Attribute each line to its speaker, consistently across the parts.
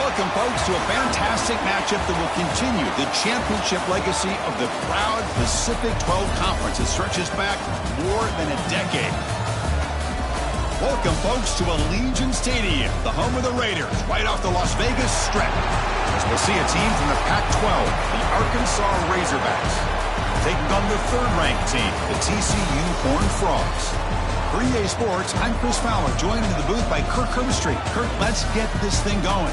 Speaker 1: Welcome, folks, to a fantastic matchup that will continue the championship legacy of the proud Pacific 12 Conference that stretches back more than a decade. Welcome, folks, to Allegiant Stadium, the home of the Raiders, right off the Las Vegas Strip, as we'll see a team from the Pac-12, the Arkansas Razorbacks, taking on the third-ranked team, the TCU Horned Frogs. For EA Sports, I'm Chris Fowler, joined in the booth by Kirk Herbstreit. Kirk, let's get this thing going.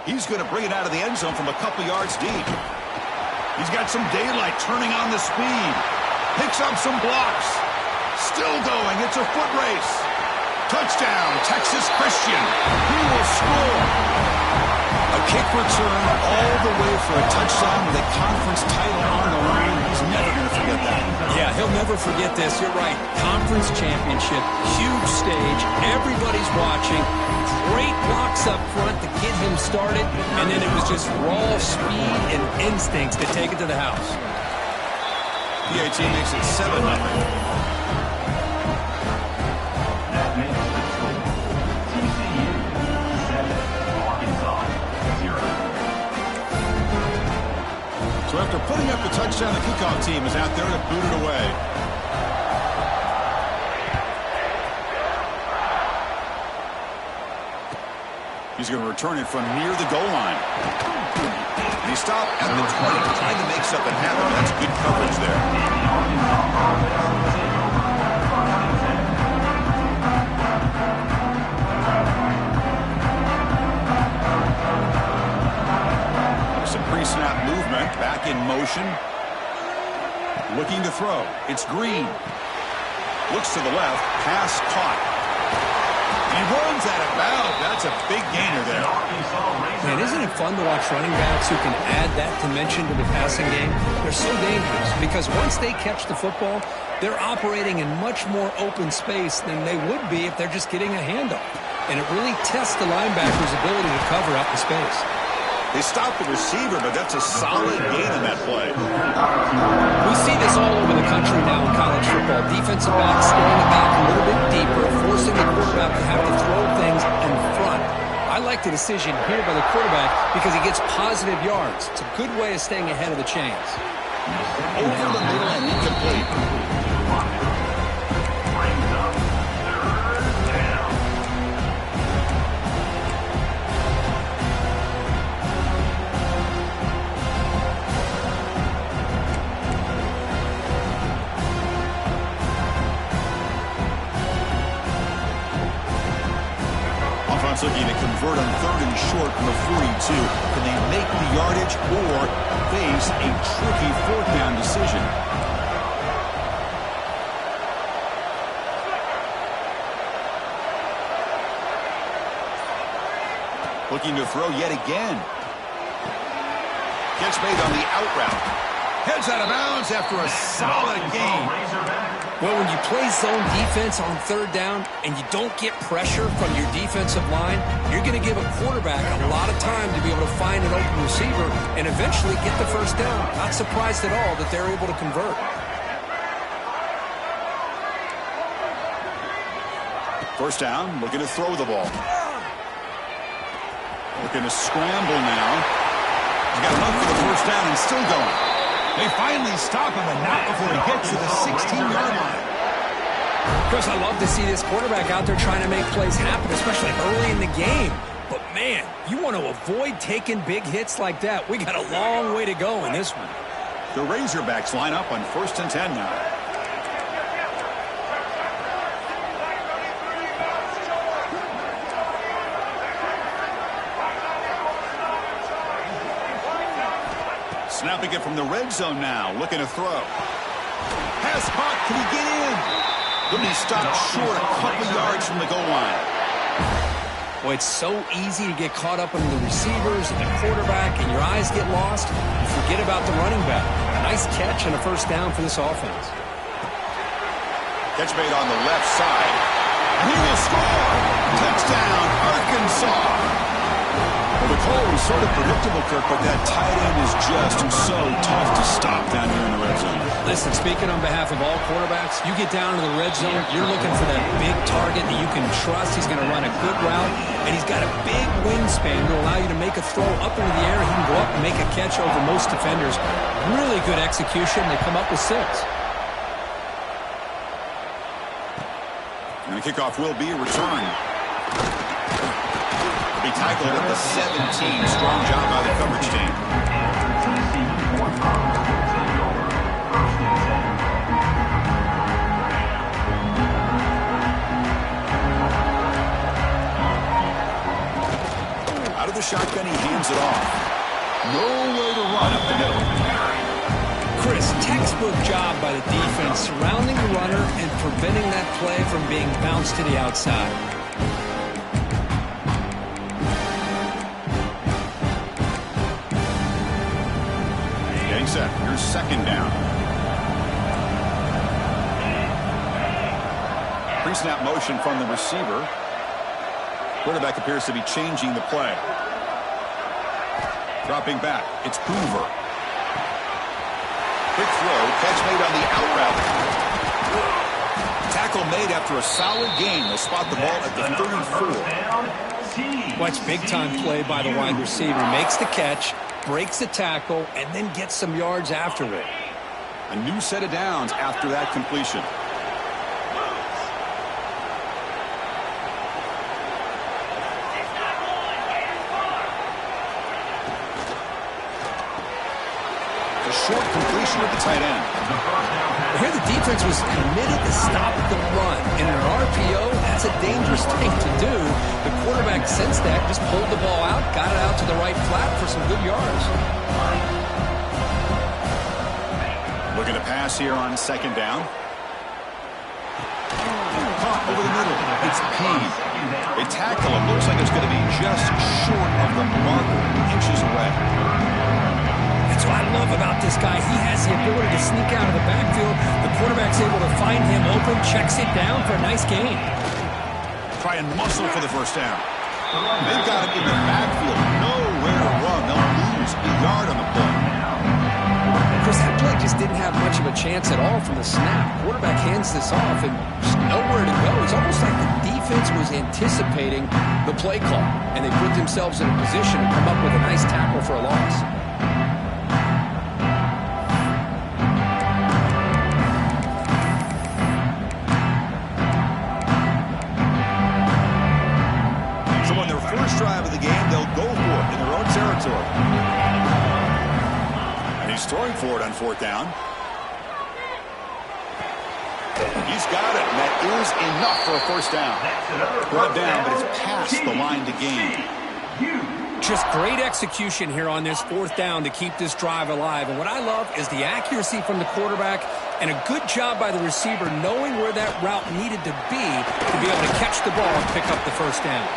Speaker 1: He's going to bring it out of the end zone from a couple yards deep. He's got some daylight, turning on the speed. Picks up some blocks. Still going. It's a foot race. Touchdown, Texas Christian. He will score. A kick return all the way for a touchdown with a conference title on the line. He's never going to forget that.
Speaker 2: Yeah, he'll never forget this. You're right. Conference championship, huge stage. Everybody's watching. Great blocks up front to get him started, and then it was just raw speed and instincts to take it to the house.
Speaker 1: PAT makes it 7-0. So after putting up the touchdown, the kickoff team is out there to boot it away. He's going to return it from near the goal line. And he stopped at the 20, trying to make something happen. That's good coverage there. Some pre-snap movement, back in motion. Looking to throw. It's Green. Looks to the left, pass caught. He runs out of bounds. That's a big gainer there.
Speaker 2: Man, isn't it fun to watch running backs who can add that dimension to the passing game? They're so dangerous because once they catch the football, they're operating in much more open space than they would be if they're just getting a handoff. And it really tests the linebacker's ability to cover out the space.
Speaker 1: They stopped the receiver, but that's a solid gain in that play.
Speaker 2: We see this all over the country now in college football. Defensive backs scaling it back a little bit deeper, forcing the quarterback to have to throw things in front. I like the decision here by the quarterback because he gets positive yards. It's a good way of staying ahead of the chains.
Speaker 1: Over the middle and incomplete. Looking to convert on 3rd and short from the 42. Can they make the yardage or face a tricky 4th down decision? Looking to throw yet again. Gets made on the out route. Heads out of bounds after a solid gain.
Speaker 2: Well, when you play zone defense on 3rd down and you don't get pressure from your defensive line, you're going to give a quarterback a lot of time to be able to find an open receiver and eventually get the 1st down. Not surprised at all that they're able to convert.
Speaker 1: First down, looking to throw the ball. Looking to scramble now. He's got enough for the 1st down and still going. They finally stop him, and not before he gets to the 16-yard line.
Speaker 2: Chris, I love to see this quarterback out there trying to make plays happen, especially early in the game. But, man, you want to avoid taking big hits like that. We got a long way to go in this one.
Speaker 1: The Razorbacks line up on 1st and 10 now. Snapping it from the red zone now, looking to throw. Pass caught. Can he get in? He'll be stopped short a couple yards from the goal line.
Speaker 2: Boy, it's so easy to get caught up in the receivers and the quarterback, and your eyes get lost. You forget about the running back. A nice catch and a first down for this offense.
Speaker 1: Catch made on the left side. And he will score. Touchdown, Arkansas. Well, the call was sort of predictable, Kirk, but that tight end is just so tough to stop down here in the red zone.
Speaker 2: Listen, speaking on behalf of all quarterbacks, you get down to the red zone, you're looking for that big target that you can trust. He's going to run a good route, and he's got a big wingspan to allow you to make a throw up into the air. He can go up and make a catch over most defenders. Really good execution. They come up with 6.
Speaker 1: And the kickoff will be a return. He tackled at the 17. Strong job by the coverage team. Out of the shotgun, he hands it off. Nowhere to run up the middle.
Speaker 2: Chris, textbook job by the defense surrounding the runner and preventing that play from being bounced to the outside.
Speaker 1: Set. Here's second down. Pre-snap motion from the receiver. Quarterback appears to be changing the play. Dropping back. It's Hoover. Quick throw. Catch made on the out route. Tackle made after a solid gain. They'll spot the ball at the 34.
Speaker 2: Watch big-time play by the wide receiver. Makes the catch, breaks the tackle, and then gets some yards after it.
Speaker 1: A new set of downs after that completion. A short completion with the tight end.
Speaker 2: Here the defense was committed to stop the run. In an RPO, that's a dangerous thing to do. The quarterback sensed that, just pulled the ball out, got it out to the right flat for some good yards.
Speaker 1: Looking to pass here on second down. Caught over the middle. It's Payne. They tackle him. Looks like it's going to be just short of the marker, inches away.
Speaker 2: That's what I love about this guy. He has the ability to sneak out of the backfield. The quarterback's able to find him open, checks it down for a nice gain.
Speaker 1: Try and muscle for the first down. They've got him in the backfield. Nowhere to run. They'll lose a yard on the play.
Speaker 2: Chris, that play just didn't have much of a chance at all from the snap. Quarterback hands this off and just nowhere to go. It's almost like the defense was anticipating the play call, and they put themselves in a position to come up with a nice tackle for a loss.
Speaker 1: Drive of the game, they'll go for it in their own territory. And he's throwing for it on fourth down. He's got it, and that is enough for a first down. Brought down, but it's past the line to gain.
Speaker 2: Just great execution here on this fourth down to keep this drive alive. And what I love is the accuracy from the quarterback and a good job by the receiver knowing where that route needed to be able to catch the ball and pick up the first down.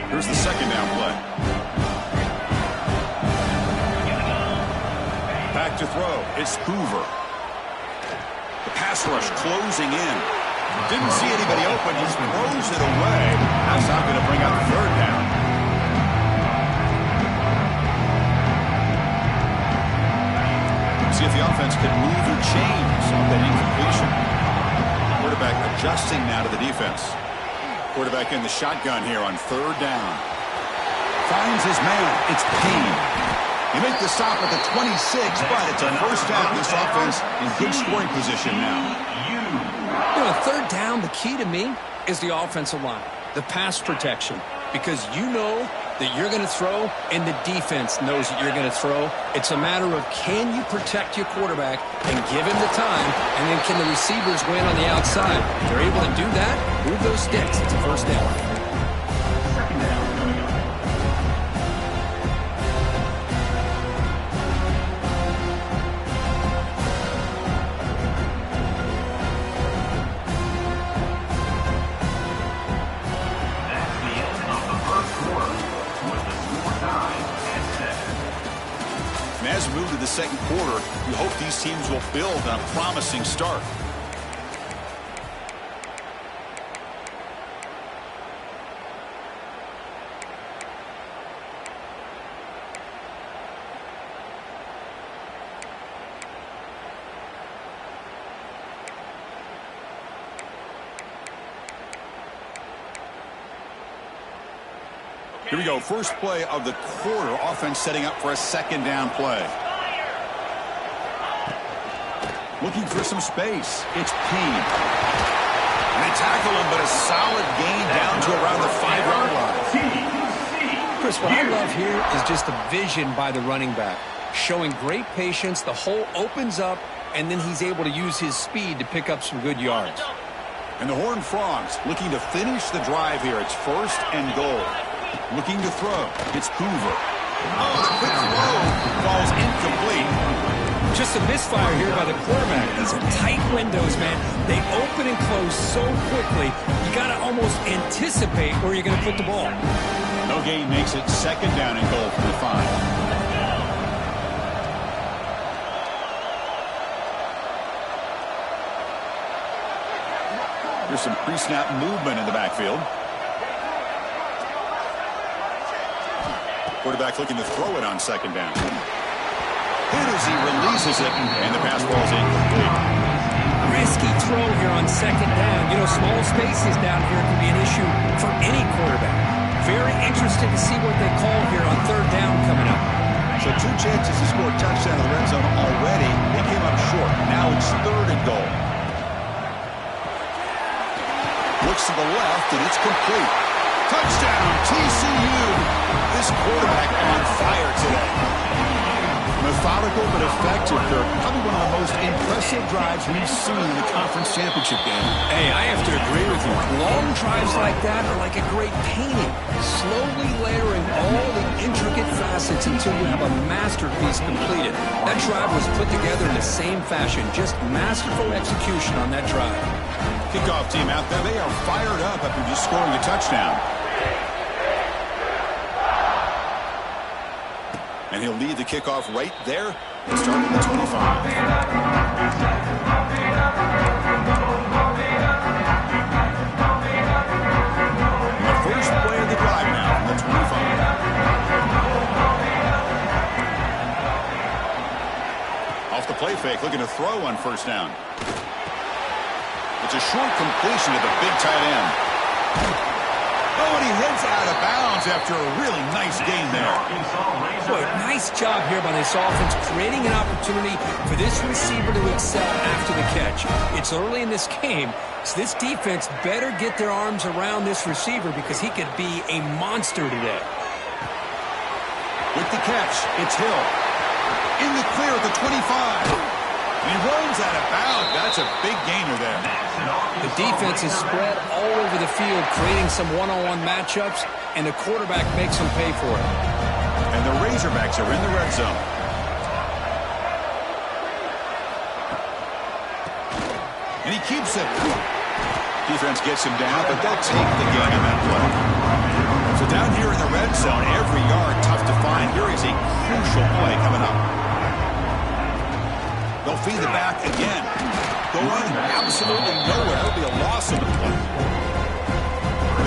Speaker 1: Here's the second down play. Back to throw. It's Hoover. The pass rush closing in. Didn't see anybody open. He throws it away. That's not going to bring up third down. See if the offense can move or change some of that incompletion. Quarterback adjusting now to the defense. Quarterback in the shotgun here on third down. Finds his man. It's Payne. He makes the stop at the 26, but it's a first down. This offense in good scoring position now.
Speaker 2: You know, third down, the key to me is the offensive line, the pass protection. Because you know that you're going to throw, and the defense knows that you're going to throw. It's a matter of can you protect your quarterback and give him the time, and then can the receivers win on the outside? If they're able to do that, move those sticks. It's a first down.
Speaker 1: As we move to the second quarter, we hope these teams will build on a promising start. Here we go, first play of the quarter. Offense setting up for a second down play. Looking for some space. It's Payne. And they tackle him, but a solid gain down to around the 5-yard line.
Speaker 2: Chris, what I love here is just the vision by the running back. Showing great patience, the hole opens up, and then he's able to use his speed to pick up some good yards.
Speaker 1: And the Horned Frogs looking to finish the drive here. It's first and goal. Looking to throw. It's Hoover. Oh, the quick throw falls incomplete.
Speaker 2: Just a misfire here by the quarterback. These are tight windows, man. They open and close so quickly, you got to almost anticipate where you're going to put the ball.
Speaker 1: No gain makes it second down and goal from the 5. There's some pre-snap movement in the backfield. Quarterback looking to throw it on second down. Hit as he releases it, and the pass ball is incomplete.
Speaker 2: Risky throw here on second down. You know, small spaces down here can be an issue for any quarterback. Very interested to see what they call here on third down coming up.
Speaker 1: So 2 chances to score a touchdown in the red zone already. They came up short. Now it's third and goal. Looks to the left, and it's complete. Touchdown, TCU. This quarterback on fire today. Methodical but effective, Kirk. Probably one of the most impressive drives we've seen in the conference championship game.
Speaker 2: Hey, I have to agree with you. Long drives like that are like a great painting. Slowly layering all the intricate facets until you have a masterpiece completed. That drive was put together in the same fashion. Just masterful execution on that drive.
Speaker 1: Kickoff team out there. They are fired up after just scoring a touchdown. And he'll lead the kickoff right there and start at the 25. And the first play of the drive now from the 25. Off the play fake, looking to throw on first down. It's a short completion to the big tight end. Oh, and he heads out of bounds after a really nice gain there.
Speaker 2: Boy, nice job here by this offense, creating an opportunity for this receiver to excel after the catch. It's early in this game, so this defense better get their arms around this receiver because he could be a monster today.
Speaker 1: With the catch, it's Hill. In the clear at the 25. And he runs out of bounds. That's a big gainer there.
Speaker 2: The defense is spread all over the field, creating some one-on-one matchups, and the quarterback makes them pay for it.
Speaker 1: And the Razorbacks are in the red zone. And he keeps it. Defense gets him down, but they'll take the gain on that play. So down here in the red zone, every yard tough to find. Here is a crucial play coming up. They'll feed the back again. Going absolutely nowhere. It'll be a loss of the play.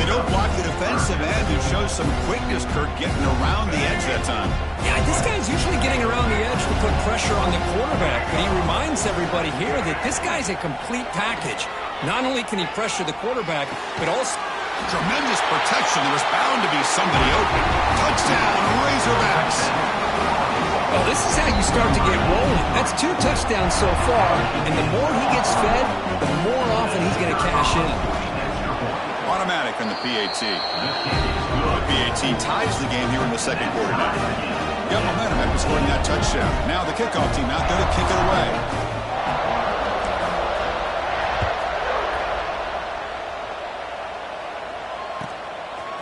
Speaker 1: They don't block the defensive end who shows some quickness, Kirk, getting around the edge that time.
Speaker 2: Yeah, this guy's usually getting around the edge to put pressure on the quarterback, but he reminds everybody here that this guy's a complete package. Not only can he pressure the quarterback, but also...
Speaker 1: Tremendous protection. There was bound to be somebody open. Touchdown, Razorbacks.
Speaker 2: Well, this is how you start to get rolling. That's 2 touchdowns so far, and the more he gets fed, the more often he's going to cash in.
Speaker 1: On automatic on the PAT. The PAT ties the game here in the second quarter now. Got momentum after scoring that touchdown. Now the kickoff team out there to kick it away.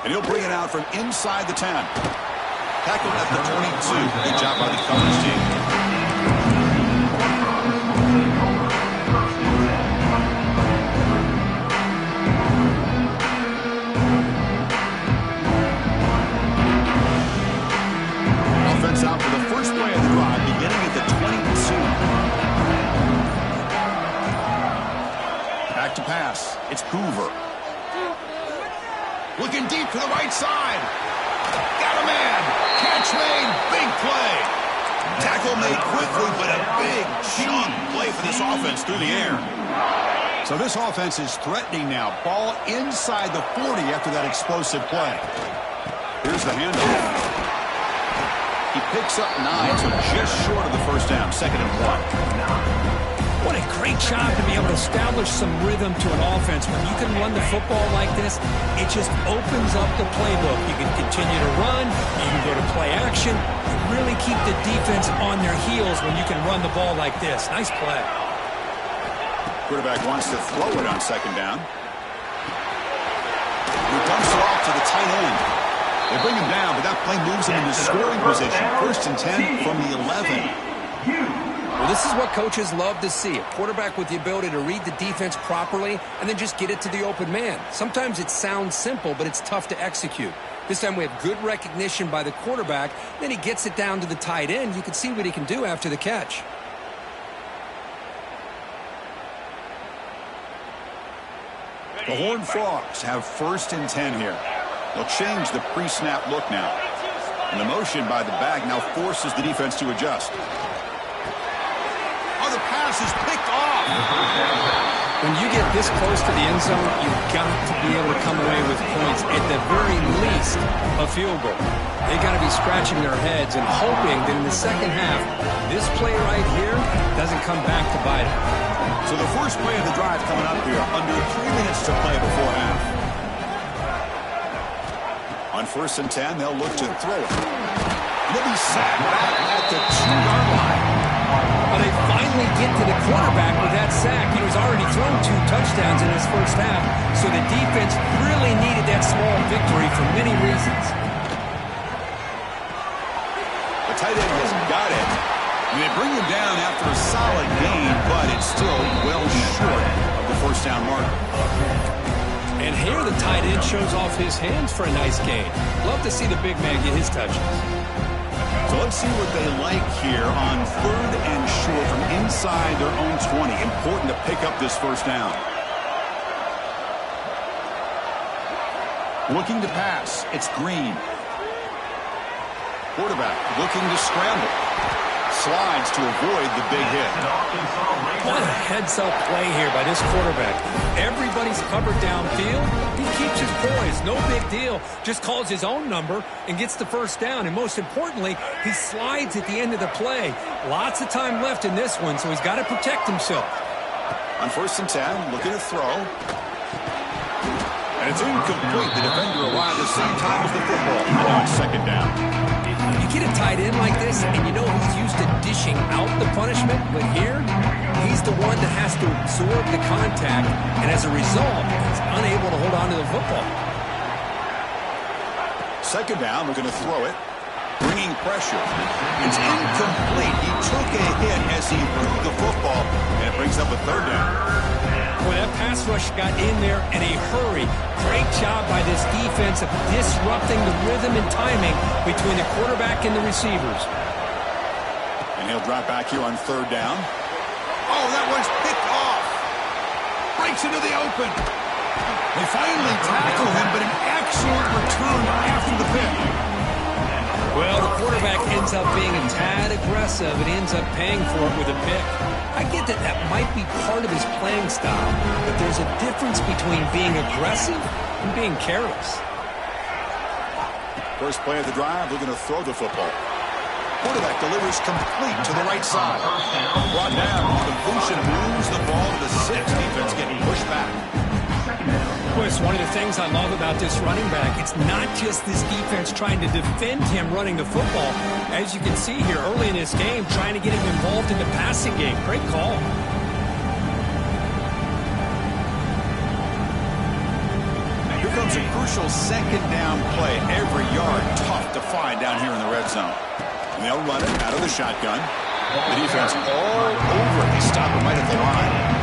Speaker 1: And he'll bring it out from inside the 10. Tackled at the 22. Good job by the coverage team. Offense out for the first play of the drive, beginning at the 22. Back to pass. It's Hoover. Looking deep to the right side. Got a man. Catch made. Big play. Tackle made quickly, but a big chunk play for this offense through the air. So this offense is threatening now. Ball inside the 40 after that explosive play. Here's the handoff. He picks up 9, so just short of the first down. 2nd and 1.
Speaker 2: What a great job to be able to establish some rhythm to an offense. When you can run the football like this, it just opens up the playbook. You can continue to run. You can go to play action. You really keep the defense on their heels when you can run the ball like this. Nice play.
Speaker 1: Quarterback wants to throw it on 2nd down. He dumps it off to the tight end. They bring him down, but that play moves him into scoring position. 1st and 10 from the 11.
Speaker 2: Well, this is what coaches love to see. A quarterback with the ability to read the defense properly and then just get it to the open man. Sometimes it sounds simple, but it's tough to execute. This time we have good recognition by the quarterback. Then he gets it down to the tight end. You can see what he can do after the catch.
Speaker 1: The Horned Frogs have 1st and 10 here. They'll change the pre-snap look now. And the motion by the back now forces the defense to adjust. Oh, the pass is picked off.
Speaker 2: When you get this close to the end zone, you've got to be able to come away with points, at the very least, a field goal. They've got to be scratching their heads and hoping that in the second half, this play right here doesn't come back to bite them.
Speaker 1: So the first play of the drive coming up here, under 3 minutes to play before half. On 1st and 10, they'll look to throw it. He'll be sacked back at the 2-yard line.
Speaker 2: Well, they finally get to the quarterback with that sack. He was already thrown 2 touchdowns in his first half, so the defense really needed that small victory for many reasons.
Speaker 1: The tight end has got it. And they bring him down after a solid gain, but it's still well short of the first down marker.
Speaker 2: And here the tight end shows off his hands for a nice gain. Love to see the big man get his touches.
Speaker 1: So let's see what they like here on 3rd and short from inside their own 20. Important to pick up this first down. Looking to pass. It's Green. Quarterback looking to scramble. Slides to avoid the big hit.
Speaker 2: What a heads-up play here by this quarterback. Everybody's covered downfield. He keeps his poise. No big deal. Just calls his own number and gets the first down. And most importantly, he slides at the end of the play. Lots of time left in this one, so he's got to protect himself.
Speaker 1: On 1st and 10, looking to throw. And it's incomplete. The defender arrived at the same time as the football. Now it's 2nd down.
Speaker 2: You get a tight end like this, and you know he's used to dishing out the punishment, but here, he's the one that has to absorb the contact, and as a result, he's unable to hold on to the football.
Speaker 1: 2nd down, we're going to throw it. Bringing pressure. It's incomplete. He took a hit as he threw the football, and it brings up a 3rd down.
Speaker 2: Boy, that pass rush got in there in a hurry. Great job by this defense of disrupting the rhythm and timing between the quarterback and the receivers.
Speaker 1: And he'll drop back here on 3rd down. Oh, that one's picked off. Breaks into the open. They finally tackle him, but an excellent return after the pick.
Speaker 2: Well, the quarterback ends up being a tad aggressive and ends up paying for it with a pick. I get that that might be part of his playing style, but there's a difference between being aggressive and being careless.
Speaker 1: First play of the drive, they're going to throw the football. Quarterback delivers complete to the right side. Brought down. Completion moves the ball to the 6. Defense getting pushed back.
Speaker 2: Well, as It's one of the things I love about this running back. It's not just this defense trying to defend him running the football. As you can see here early in this game, trying to get him involved in the passing game. Great call.
Speaker 1: Here comes a crucial second down play. Every yard tough to find down here in the red zone. And they'll run it out of the shotgun. The defense all over it. They stop it right at the line.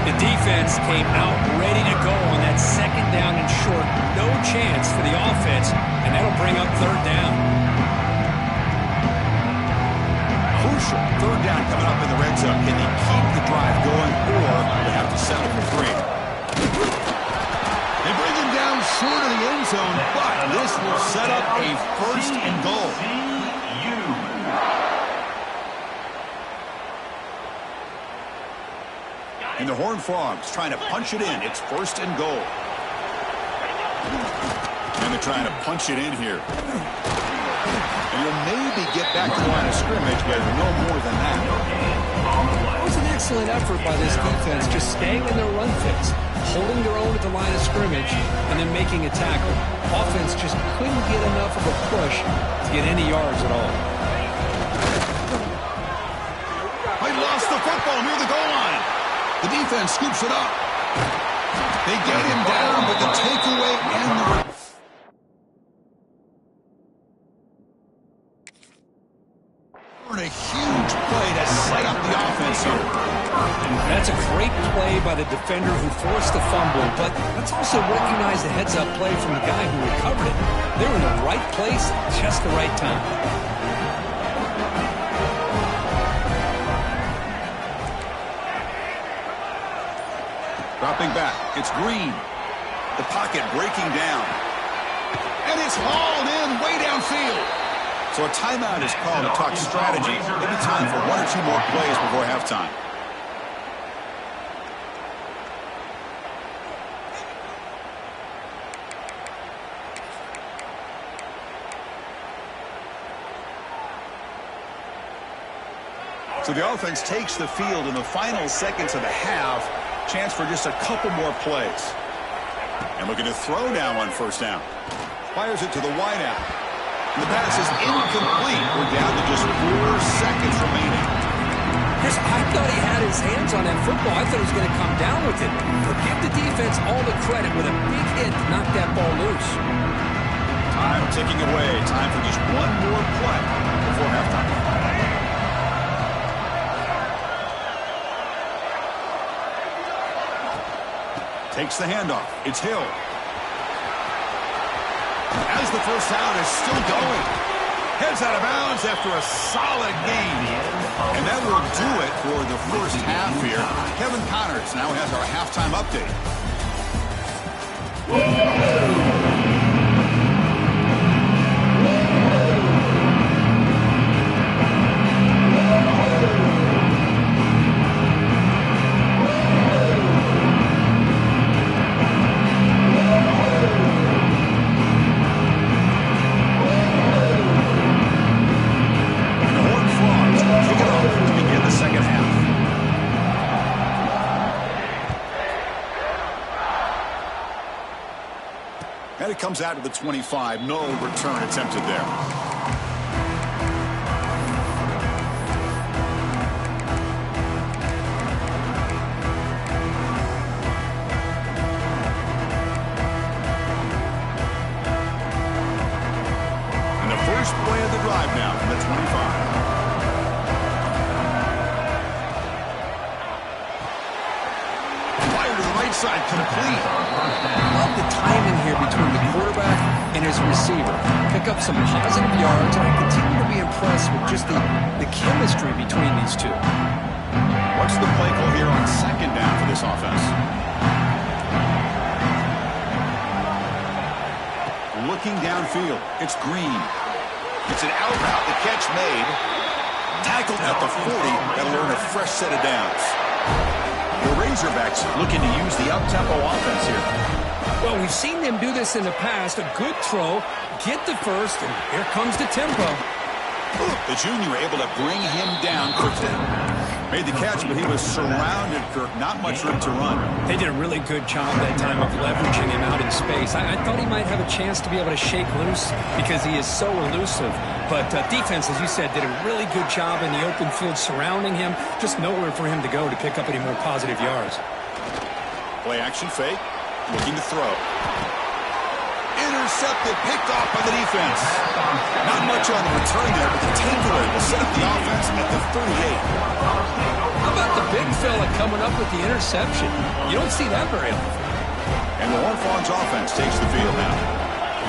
Speaker 2: The defense came out ready to go on that second down and short. No chance for the offense, and that'll bring up third down.
Speaker 1: Crucial third down coming up in the red zone. Can they keep the drive going, or they have to settle for 3? They bring him down short of the end zone, but this will set up a first and goal. And the Horned Frogs trying to punch it in. It's first and goal. And they're trying to punch it in here. And you'll maybe get back to the line of scrimmage, but no more than that.
Speaker 2: It was an excellent effort by this defense, just staying in their run fits, holding their own at the line of scrimmage, and then making a tackle. Offense just couldn't get enough of a push to get any yards at all.
Speaker 1: They lost the football near the goal line. The defense scoops it up. They get him down, but the takeaway and the... A huge play to set up the offense here.
Speaker 2: That's a great play by the defender who forced the fumble, but let's also recognize the heads-up play from the guy who recovered it. They were in the right place at just the right time.
Speaker 1: Dropping back, it's Green. The pocket breaking down. And it's hauled in way downfield. So a timeout is called to talk strategy. Maybe time for 1 or 2 more plays before halftime. So the offense takes the field in the final seconds of the half. Chance for just a couple more plays. And looking to throw now on first down. Fires it to the wideout. And the pass is incomplete. We're down to just 4 seconds remaining.
Speaker 2: Chris, I thought he had his hands on that football. I thought he was going to come down with it. But give the defense all the credit with a big hit to knock that ball loose.
Speaker 1: Time ticking away. Time for just 1 more play before halftime. Takes the handoff. It's Hill. As the first down is still going. Heads out of bounds after a solid game. And that will do it for the first half here. Kevin Connors now has our halftime update. And it comes out to the 25. No return attempted there. And the first play of the drive now from the 25. Side complete.
Speaker 2: Love the timing here between the quarterback and his receiver. Pick up some positive yards, and I continue to be impressed with just the chemistry between these two.
Speaker 1: What's the play call here on second down for this offense? Looking downfield, it's Green. It's an out route, the catch made. Tackled at the 40. That'll earn a fresh set of downs. The Razorbacks looking to use the up-tempo offense here.
Speaker 2: Well, we've seen them do this in the past. A good throw, get the first, and here comes the tempo.
Speaker 1: The junior able to bring him down quickly. Made the catch, but he was surrounded, Kirk. Not much room to run.
Speaker 2: They did a really good job that time of leveraging him out in space. I thought he might have a chance to be able to shake loose because he is so elusive. But defense, as you said, did a really good job in the open field surrounding him. Just nowhere for him to go to pick up any more positive yards.
Speaker 1: Play action fake. Looking to throw. Intercepted, picked off by the defense. Not much on the return there, but the takeaway will set up the offense at the 38.
Speaker 2: How about the big fella coming up with the interception? You don't see that very often.
Speaker 1: And the Horned Frogs offense takes the field now.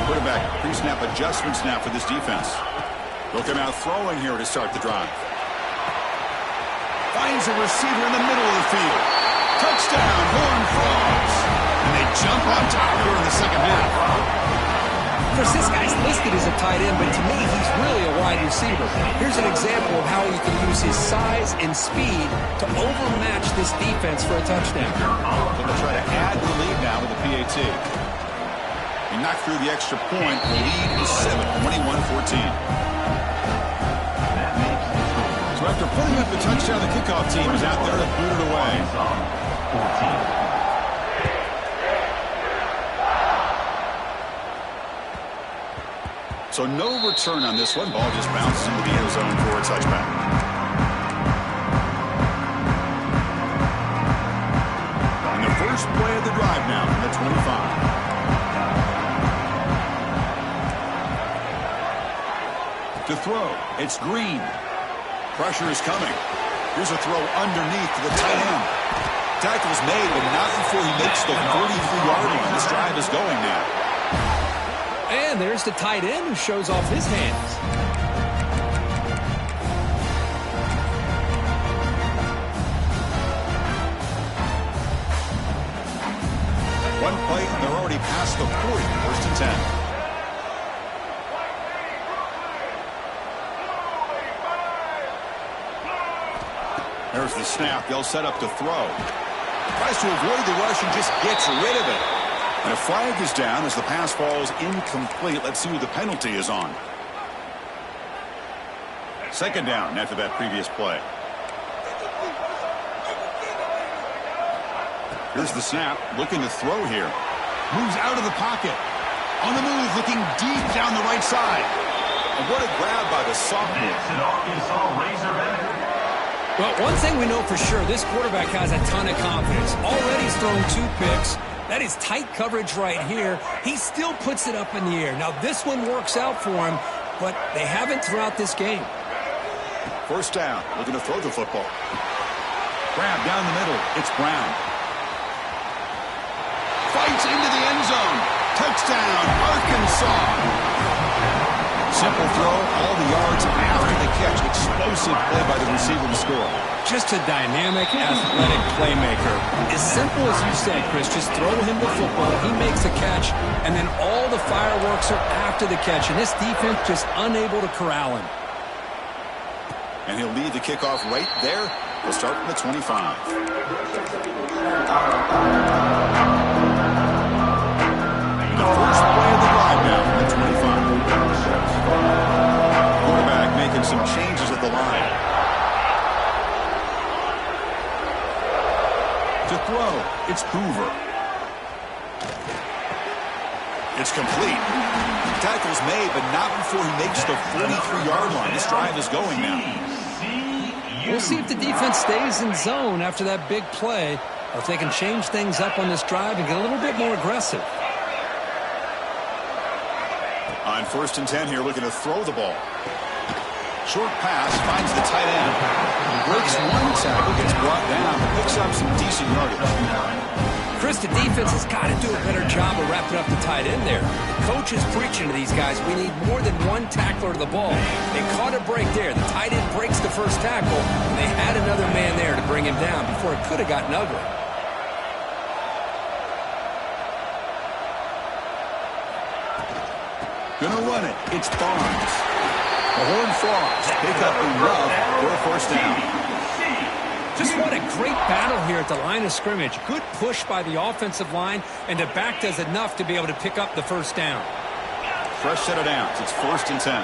Speaker 1: Quarterback pre-snap adjustment snap for this defense. They'll come out throwing here to start the drive. Finds a receiver in the middle of the field. Touchdown, Horned Frogs. And they jump on top here in the second half.
Speaker 2: Of course, this guy's listed as a tight end, but to me, he's really a wide receiver. Here's an example of how he can use his size and speed to overmatch this defense for a touchdown.
Speaker 1: So they'll try to add to the lead now with the PAT. He knocked through the extra point. The lead is 7, 21-14. So after putting up the touchdown, the kickoff team is out there to boot it away. So no return on this one. Ball just bounces into the end zone for a touchback. And the first play of the drive now from the 25. To throw, it's Green. Pressure is coming. Here's a throw underneath to the tight end. Tackle's made, but not before he makes the 43-yard line. This drive is going now.
Speaker 2: And there's the tight end who shows off his hands.
Speaker 1: One play, and they're already past the 40, first and 10. There's the snap. They'll set up to throw. Tries to avoid the rush and just gets rid of it. And a flag is down as the pass falls incomplete. Let's see who the penalty is on. Second down after that previous play. Here's the snap. Looking to throw here. Moves out of the pocket. On the move, looking deep down the right side. And what a grab by the sophomore.
Speaker 2: Well, one thing we know for sure, this quarterback has a ton of confidence. Already he's thrown 2 picks. That is tight coverage right here. He still puts it up in the air. Now, this one works out for him, but they haven't throughout this game.
Speaker 1: First down, looking to throw the football. Grab down the middle. It's Brown. Fights into the end zone. Touchdown, Arkansas. Simple throw, all the yards after the catch. Explosive play by the receiver to score.
Speaker 2: Just a dynamic, athletic playmaker. As simple as you said, Chris, just throw him the football, he makes a catch, and then all the fireworks are after the catch, and this defense just unable to corral him.
Speaker 1: And he'll lead the kickoff right there. We'll start from the 25. The first play of the drive now from the 25. Quarterback making some changes at the line. To throw, it's Hoover. It's complete. Tackle's made, but not before he makes the 43-yard line. This drive is going now.
Speaker 2: We'll see if the defense stays in zone after that big play, or if they can change things up on this drive and get a little bit more aggressive.
Speaker 1: On first and 10 here, looking to throw the ball. Short pass, finds the tight end. Breaks one tackle, gets brought down, picks up some decent yardage.
Speaker 2: Chris, the defense has got to do a better job of wrapping up the tight end there. The coach is preaching to these guys, we need more than one tackler to the ball. They caught a break there. The tight end breaks the first tackle, and they had another man there to bring him down before it could have gotten ugly.
Speaker 1: Gonna run it. It's Barnes. The Horned Frogs pick up enough for a first down.
Speaker 2: Just what a great battle here at the line of scrimmage. Good push by the offensive line, and the back does enough to be able to pick up the first down.
Speaker 1: Fresh set of downs. It's first and 10.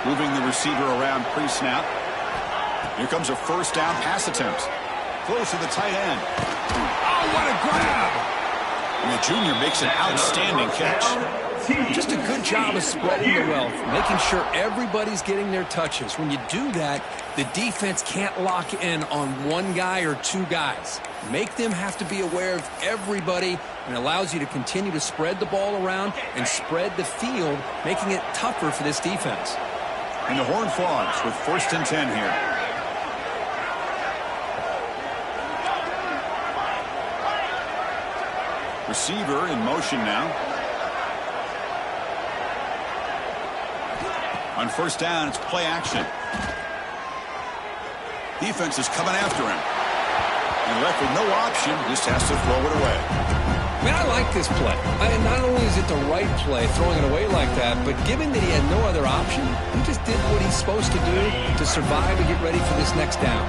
Speaker 1: Moving the receiver around pre-snap. Here comes a first down pass attempt. Close to the tight end. Oh, what a grab! And the junior makes an outstanding catch.
Speaker 2: Just a good job of spreading the wealth, making sure everybody's getting their touches. When you do that, the defense can't lock in on one guy or two guys. Make them have to be aware of everybody, and allows you to continue to spread the ball around and spread the field, making it tougher for this defense.
Speaker 1: And the Horned Frogs with 1st and 10 here. Receiver in motion now. On 1st down, it's play action. Defense is coming after him. And left with no option, just has to throw it away.
Speaker 2: Man, I like this play. Not only is it the right play, throwing it away like that, but given that he had no other option, he just did what he's supposed to do to survive and get ready for this next down.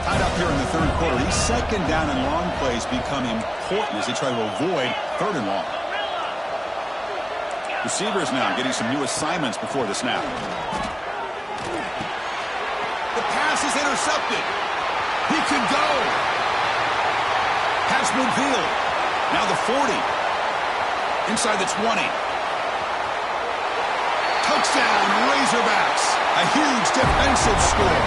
Speaker 1: Tied up here in the 3rd quarter. These 2nd down and long plays become important as they try to avoid 3rd and long. Receivers now getting some new assignments before the snap. The pass is intercepted. He could go. Pass midfield. Now the 40. Inside the 20. Touchdown, Razorbacks. A huge defensive score.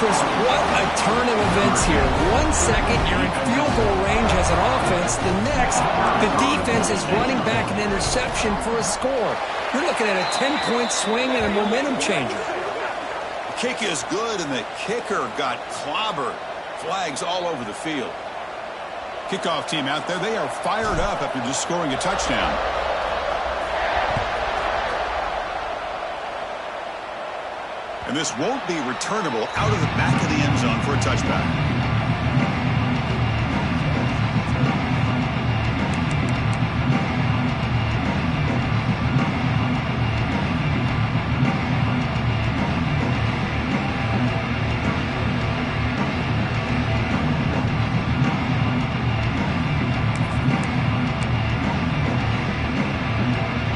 Speaker 2: Chris, what a turn of events here. 1 second, you're in field goal range as an offense. The next, the defense is running back an interception for a score. You're looking at a 10-point swing and a momentum changer.
Speaker 1: The kick is good, and the kicker got clobbered. Flags all over the field. Kickoff team out there, they are fired up after just scoring a touchdown. And this won't be returnable out of the back of the end zone for a touchback.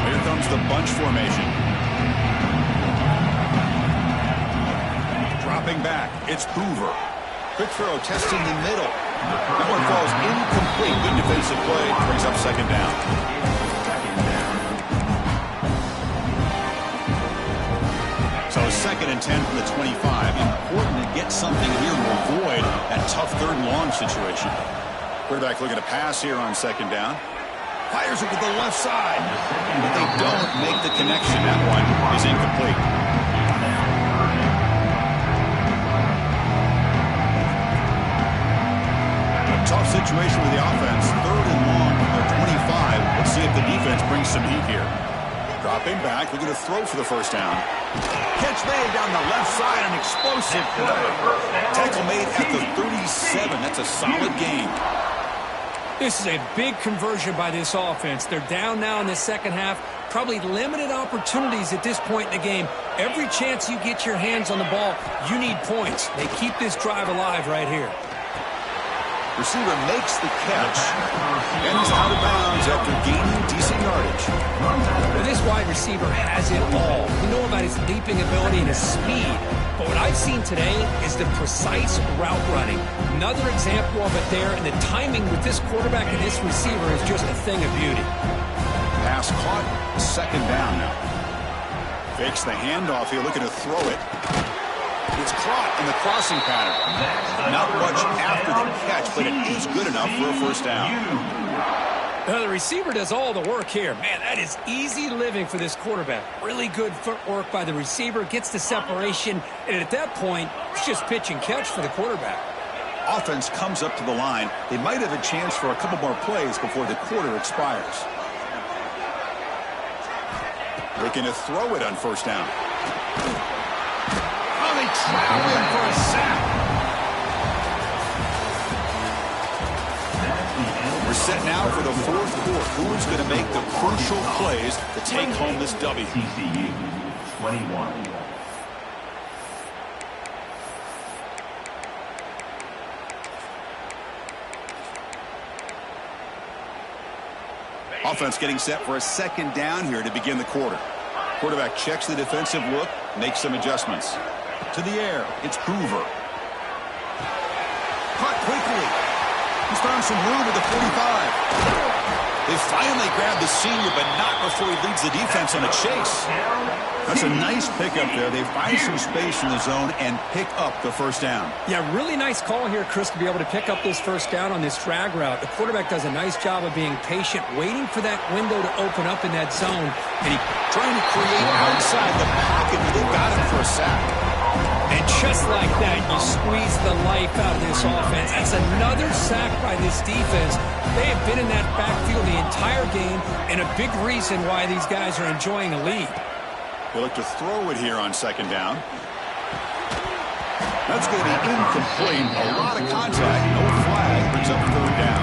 Speaker 1: Here comes the bunch formation. Dropping back, it's Hoover. Quick throw, testing the middle. That one falls incomplete. Good defensive play, brings up 2nd down. So 2nd and 10 from the 25. Important to get something here to avoid that tough 3rd and long situation. Quarterback looking to pass here on 2nd down. Fires it to the left side. But they don't make the connection. That one is incomplete. Tough situation with the offense. 3rd and long from their 25. Let's see if the defense brings some heat here. Dropping back, looking to throw for the 1st down. Catch made down the left side, an explosive play. Tackle made at the 37. That's a solid gain.
Speaker 2: This is a big conversion by this offense. They're down now in the 2nd half. Probably limited opportunities at this point in the game. Every chance you get your hands on the ball, you need points. They keep this drive alive right here.
Speaker 1: Receiver makes the catch, and he's out of bounds after gaining decent yardage.
Speaker 2: This wide receiver has it all. We know about his leaping ability and his speed, but what I've seen today is the precise route running. Another example of it there, and the timing with this quarterback and this receiver is just a thing of beauty.
Speaker 1: Pass caught, 2nd down now. Fakes the handoff here, looking to throw it. It's caught in the crossing pattern. Not much after the catch, but it is good enough for a 1st down.
Speaker 2: The receiver does all the work here. Man, that is easy living for this quarterback. Really good footwork by the receiver, gets the separation, and at that point, it's just pitch and catch for the quarterback.
Speaker 1: Offense comes up to the line. They might have a chance for a couple more plays before the quarter expires. Looking to throw it on 1st down. They travel in for a sack. We're set now for the 4th quarter. Who's going to make the crucial plays to take home this W?
Speaker 3: TCU 21.
Speaker 1: Offense getting set for a 2nd down here to begin the quarter. Quarterback checks the defensive look, makes some adjustments. To the air, it's Hoover. Caught quickly. He's found some room at the 45. They finally grabbed the senior, but not before he leads the defense on a chase. That's a nice pickup there. They find some space in the zone and pick up the first down.
Speaker 2: Yeah, really nice call here, Chris, to be able to pick up this first down on this drag route. The quarterback does a nice job of being patient, waiting for that window to open up in that zone. And he
Speaker 1: trying to create outside the pocket. They got him for a sack.
Speaker 2: And just like that, you squeeze the life out of this offense. That's another sack by this defense. They have been in that backfield the entire game, and a big reason why these guys are enjoying a lead.
Speaker 1: They look to throw it here on second down. That's going to be incomplete. A lot of contact. No flag. Brings up third down.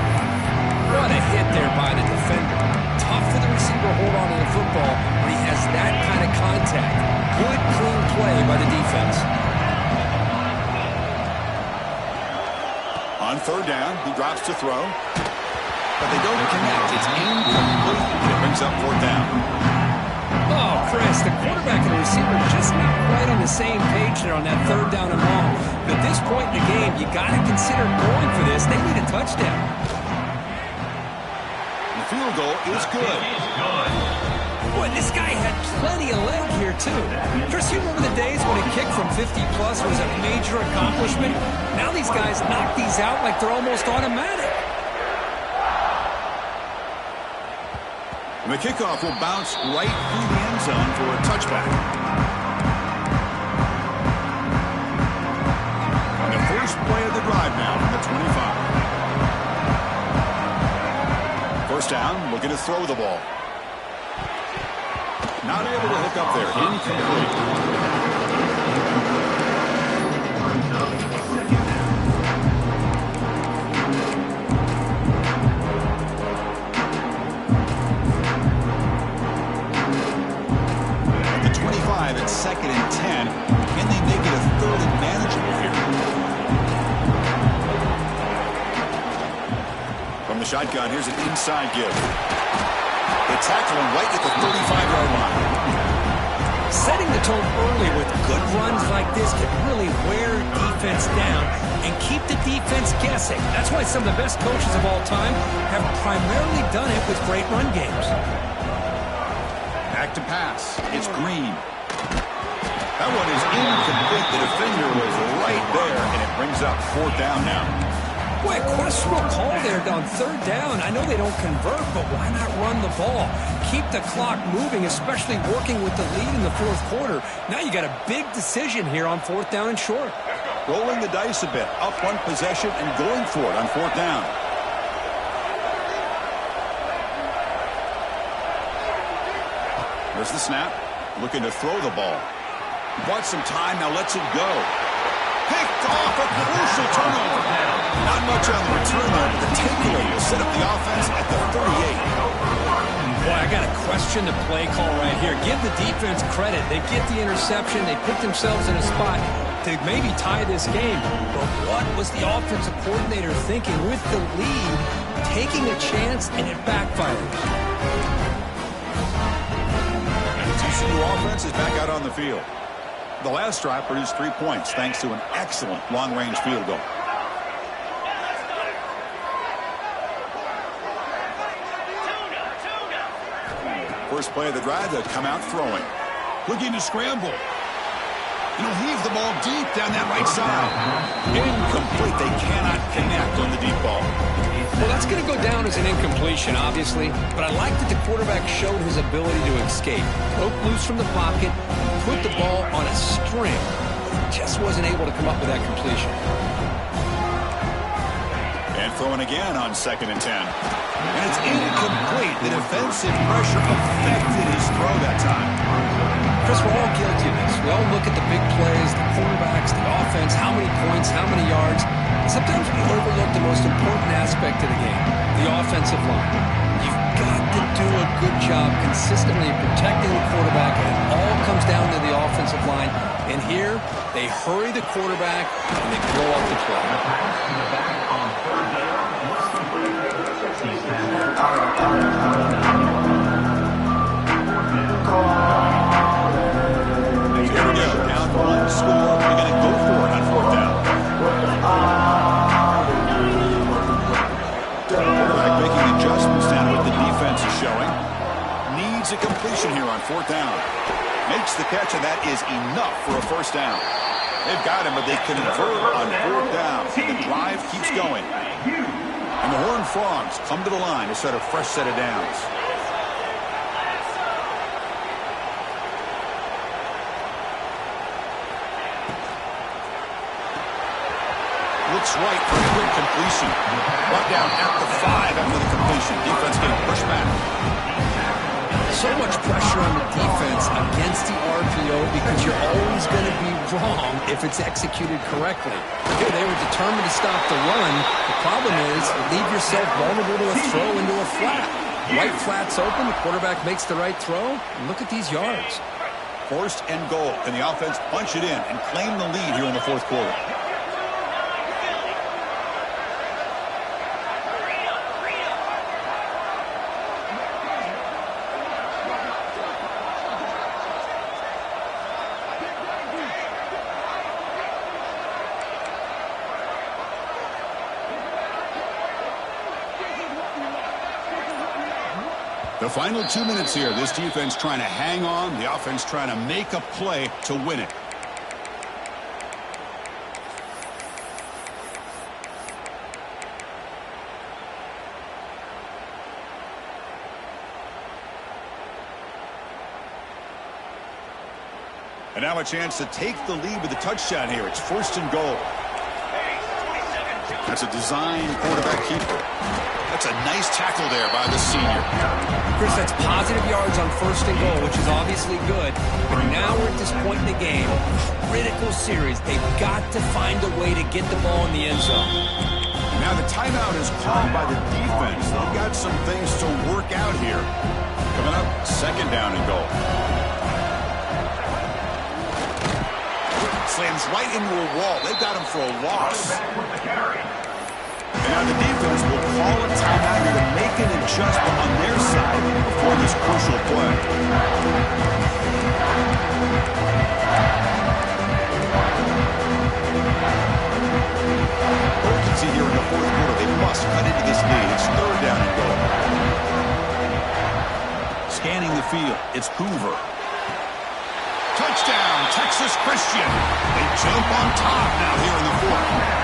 Speaker 2: What a hit there by the defender. Tough for the receiver to hold on to the football when he has that kind of contact. Good, clean play by the defense.
Speaker 1: On third down, he drops to throw. But they don't connect. It's incomplete. It brings up fourth down.
Speaker 2: Oh, Chris, the quarterback and the receiver just not right on the same page there on that third down and long. But at this point in the game, you got to consider going for this. They need a touchdown.
Speaker 1: The field goal is good.
Speaker 2: Boy, this guy had plenty of leg here, too. Chris, you remember the days when a kick from 50-plus was a major accomplishment? Now these guys knock these out like they're almost automatic.
Speaker 1: And the kickoff will bounce right through the end zone for a touchback. On the first play of the drive now from the 25. First down, looking to throw the ball. Not able to hook up there. Incomplete. At second and 10. Can they make it a third and manageable here? From the shotgun, here's an inside give. They tackle him right at the 35-yard line.
Speaker 2: Setting the tone early with good runs like this can really wear defense down and keep the defense guessing. That's why some of the best coaches of all time have primarily done it with great run games.
Speaker 1: Back to pass. It's Green. That one is incomplete. The defender was right there, and it brings up fourth down now.
Speaker 2: Boy, a questionable call there on third down. I know they don't convert, but why not run the ball? Keep the clock moving, especially working with the lead in the fourth quarter. Now you got a big decision here on fourth down and short.
Speaker 1: Rolling the dice a bit. Up one possession and going for it on fourth down. There's the snap. Looking to throw the ball. Wants some time, now lets it go. Picked off, a crucial turnover. Not much on the return there, but the takeaway will set up the offense at the 38.
Speaker 2: Boy, I got to question the play call right here. Give the defense credit. They get the interception. They put themselves in a spot to maybe tie this game. But what was the offensive coordinator thinking with the lead, taking a chance, and it backfired?
Speaker 1: The TCU offense is back out on the field. The last drive produced 3 points thanks to an excellent long-range field goal. First play of the drive, they'll come out throwing. Looking to scramble. He'll heave the ball deep down that right side. Incomplete. They cannot connect on the deep ball.
Speaker 2: Well, that's going to go down as an incompletion, obviously, but I like that the quarterback showed his ability to escape. Broke loose from the pocket, put the ball on a string, but he just wasn't able to come up with that completion.
Speaker 1: And throwing again on second and 10. And it's incomplete. The defensive pressure affected his throw that time.
Speaker 2: Chris, we're all guilty of this. We all look at the big plays, the quarterbacks, the offense, how many points, how many yards. Sometimes we overlook the most important aspect of the game, the offensive line. You've got to do a good job consistently protecting the quarterback, and it all comes down to the offensive line. And here, they hurry the quarterback, and they blow up the play.
Speaker 4: Call.
Speaker 1: completion here on 4th down. Makes the catch, and that is enough for a first down. They've got him, but they convert on 4th down. The drive keeps going. And the Horned Frogs come to the line to set a fresh set of downs. Looks right for a quick completion. Brought down at the 5 after the completion. Defense getting pushed back.
Speaker 2: So much pressure on the defense against the RPO because you're always going to be wrong if it's executed correctly. Here they were determined to stop the run. The problem is you leave yourself vulnerable to a throw into a flat. Right flat's open, the quarterback makes the right throw, and look at these yards.
Speaker 1: 1st and goal. Can the offense punch it in and claim the lead here in the 4th quarter? The final 2 minutes here. This defense trying to hang on. The offense trying to make a play to win it. And now a chance to take the lead with a touchdown here. It's 1st and goal. That's a design quarterback keeper. That's a nice tackle there by the senior.
Speaker 2: Chris, that's positive yards on 1st and goal, which is obviously good. But now we're at this point in the game. Critical series. They've got to find a way to get the ball in the end zone.
Speaker 1: Now the timeout is called by the defense. They've got some things to work out here. Coming up, 2nd down and goal. Slams right into a wall. They've got him for a loss. And now the defense will call a timeout here to make an adjustment on their side before this crucial play. Urgency here in the 4th quarter. They must cut into this lead. It's 3rd down and goal. Scanning the field. It's Hoover. Touchdown, Texas Christian. They jump on top now here in the 4th.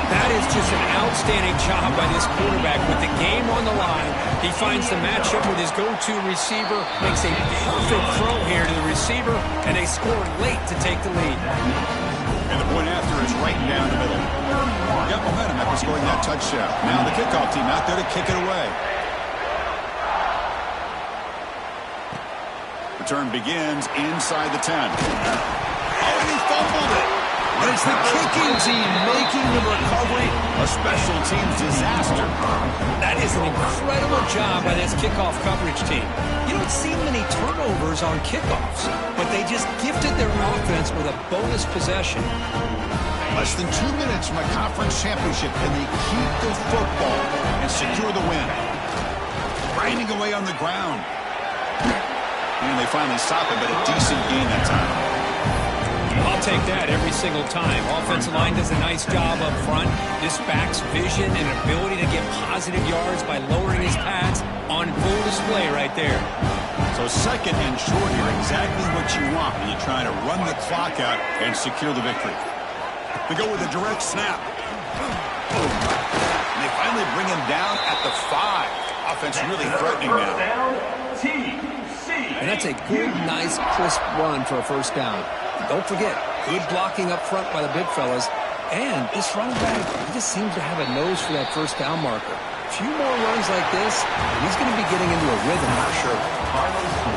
Speaker 2: That is just an outstanding job by this quarterback with the game on the line. He finds the matchup with his go-to receiver, makes a perfect throw here to the receiver, and they score late to take the lead.
Speaker 1: And the point after is right down the middle. Got momentum after scoring that touchdown. Now the kickoff team out there to kick it away. Return begins inside the 10. Oh, and he fumbled it. And it's the kicking team making the recovery. A special teams disaster.
Speaker 2: That is an incredible job by this kickoff coverage team. You don't see many turnovers on kickoffs, but they just gifted their offense with a bonus possession.
Speaker 1: Less than 2 minutes from a conference championship, and they keep the football and secure the win. Grinding away on the ground. And they finally stop it, but a decent gain that time.
Speaker 2: I'll take that every single time. Offensive line does a nice job up front. This back's vision and ability to get positive yards by lowering his pads on full display right there.
Speaker 1: So 2nd and short here, exactly what you want when you're trying to run the clock out and secure the victory. They go with a direct snap. And they finally bring him down at the 5. Offense really threatening now.
Speaker 2: And that's a good, nice, crisp run for a 1st down. Don't forget, good blocking up front by the big fellas. And this running back, he just seems to have a nose for that 1st down marker. A few more runs like this, and he's going to be getting into a rhythm for sure.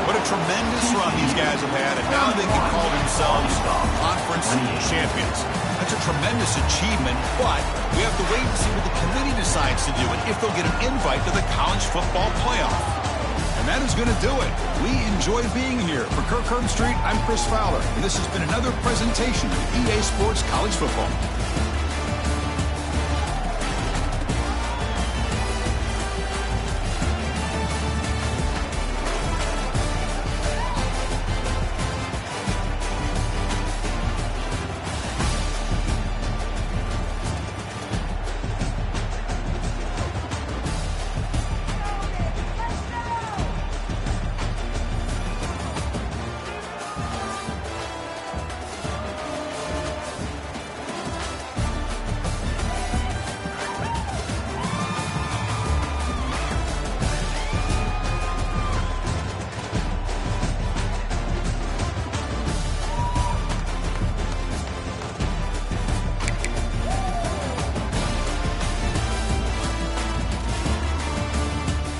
Speaker 1: What a tremendous run these guys have had, and now they can call themselves conference champions. That's a tremendous achievement, but we have to wait and see what the committee decides to do and if they'll get an invite to the college football playoff. And that is going to do it. We enjoyed being here. For Kirk Herbstreit, I'm Chris Fowler, and this has been another presentation of EA Sports College Football.